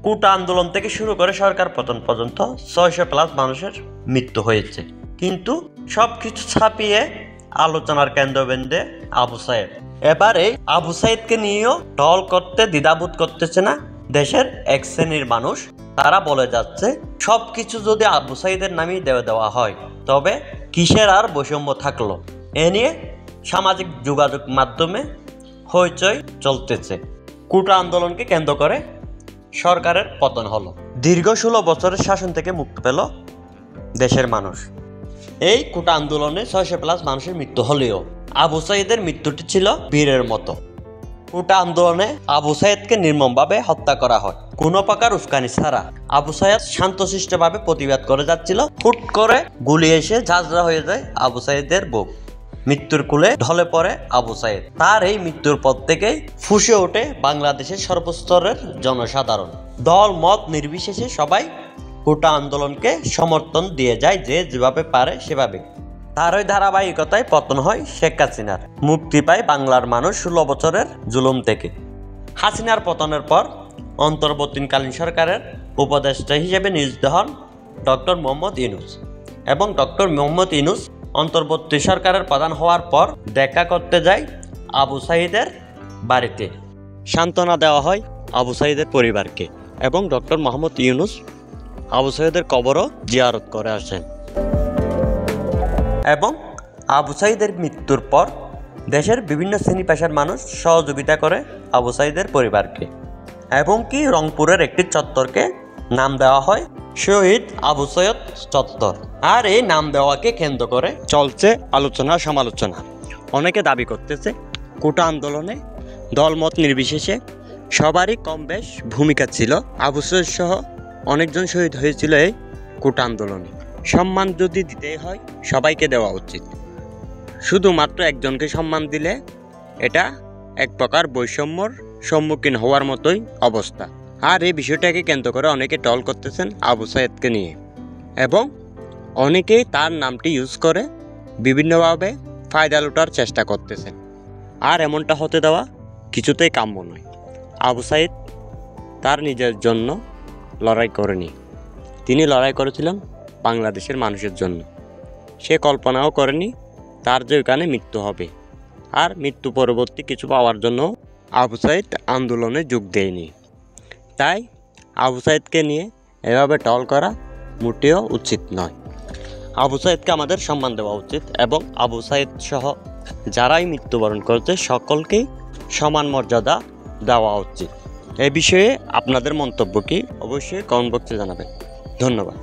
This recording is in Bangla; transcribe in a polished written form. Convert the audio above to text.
কোটা আন্দোলন থেকে শুরু করে সরকার পতন পর্যন্ত 600+ মানুষের মৃত্যু হয়েছে। কিন্তু সবকিছু ছাপিয়ে আলোচনার কেন্দ্রবিন্দু আবু সাইদ। এবারে আবু সাইদকে নিয়েও টল করতে দ্বিধাবোধ করতেছে না দেশের এক শ্রেণীর মানুষ। তারা বলে যাচ্ছে সবকিছু যদি আবু সাইদের নামই দেওয়া হয় তবে কিসের আর বৈষম্য থাকলো। এ নিয়ে সামাজিক যোগাযোগ মাধ্যমে হইচই চলতেছে। কোটা আন্দোলনকে কেন্দ্র করে সরকারের পতন হলো। দীর্ঘ 16 বছরের শাসন থেকে মুক্তি পেল দেশের মানুষ। এই কোটা আন্দোলনে 600+ মানুষের মৃত্যু হলেও আবু সাইদের মৃত্যুটি ছিল বীরের মতো। কোটা আন্দোলনে আবু সাইদকে নির্মমভাবে হত্যা করা হয় কোনো প্রকার উস্কানি ছাড়া। আবু সাইদ শান্তশিষ্টভাবে প্রতিবাদ করে যাচ্ছিল। হুট করে গুলি এসে ঝাঁঝরা হয়ে যায় আবু সাইদের বুক। মৃত্যুর কোলে ঢলে পড়ে আবু সাইদ। তার এই মৃত্যুর পর থেকেই ফুঁসে ওঠে বাংলাদেশের সর্বস্তরের জনসাধারণ। দল মত নির্বিশেষে সবাই কোটা আন্দোলনকে সমর্থন দিয়ে যায়, যে যেভাবে পারে সেভাবে। তার ওই ধারাবাহিকতায় পতন হয় শেখ হাসিনার। মুক্তি পায় বাংলার মানুষ 16 বছরের জুলুম থেকে। হাসিনার পতনের পর অন্তর্বর্তীকালীন সরকারের উপদেষ্টা হিসেবে নিয়োজিত হন ডক্টর মোহাম্মদ ইউনূস। এবং ডক্টর মোহাম্মদ ইউনূস অন্তর্বর্তী সরকারের প্রধান হওয়ার পর দেখা করতে যায় আবু সাইদের বাড়িতে। সান্ত্বনা দেওয়া হয় আবু সাইদের পরিবারকে এবং ডক্টর মোহাম্মদ ইউনূস আবু সাইদের কবরও জিয়ারত করে আসেন। এবং আবু সাইদের মৃত্যুর পর দেশের বিভিন্ন শ্রেণী পেশার মানুষ সহযোগিতা করে আবু সাইদের পরিবারকে। এবং কি রংপুরের একটি চত্বরকে নাম দেওয়া হয় শহীদ আবু সৈয়দ চত্বর। আর এই নাম দেওয়াকে কেন্দ্র করে চলছে আলোচনা সমালোচনা। অনেকে দাবি করতেছে কোটা আন্দোলনে দলমত নির্বিশেষে সবারই কম বেশ ভূমিকা ছিল। আবু সৈয়দ সহ অনেকজন শহীদ হয়েছিল এই কোটা আন্দোলনে। সম্মান যদি দিতেই হয় সবাইকে দেওয়া উচিত। শুধুমাত্র একজনকে সম্মান দিলে এটা এক প্রকার বৈষম্যর সম্মুখীন হওয়ার মতোই অবস্থা। আর এই বিষয়টাকে কেন্দ্র করে অনেকে টল করতেছেন আবু সাইদকে নিয়ে এবং অনেকেই তার নামটি ইউজ করে বিভিন্নভাবে ফায়দা লুটার চেষ্টা করতেছেন। আর এমনটা হতে দেওয়া কিছুতেই কাম্য নয়। আবু সাইদ তার নিজের জন্য লড়াই করেনি, তিনি লড়াই করেছিলেন বাংলাদেশের মানুষের জন্য। সে কল্পনাও করেনি তার যে ওখানে মৃত্যু হবে। আর মৃত্যু পরবর্তী কিছু পাওয়ার জন্য আবু সাইদ আন্দোলনে যোগ দেয়নি। তাই আবু সাইদকে নিয়ে এভাবে টল করা মোটেও উচিত নয়। আবু সাইদকে আমাদের সম্মান দেওয়া উচিত এবং আবু সাইদ সহ যারাই মৃত্যুবরণ করছে সকলকেই সমান মর্যাদা দেওয়া উচিত। এ বিষয়ে আপনাদের মন্তব্য কি অবশ্যই কমেন্ট বক্সে জানাবেন। ধন্যবাদ।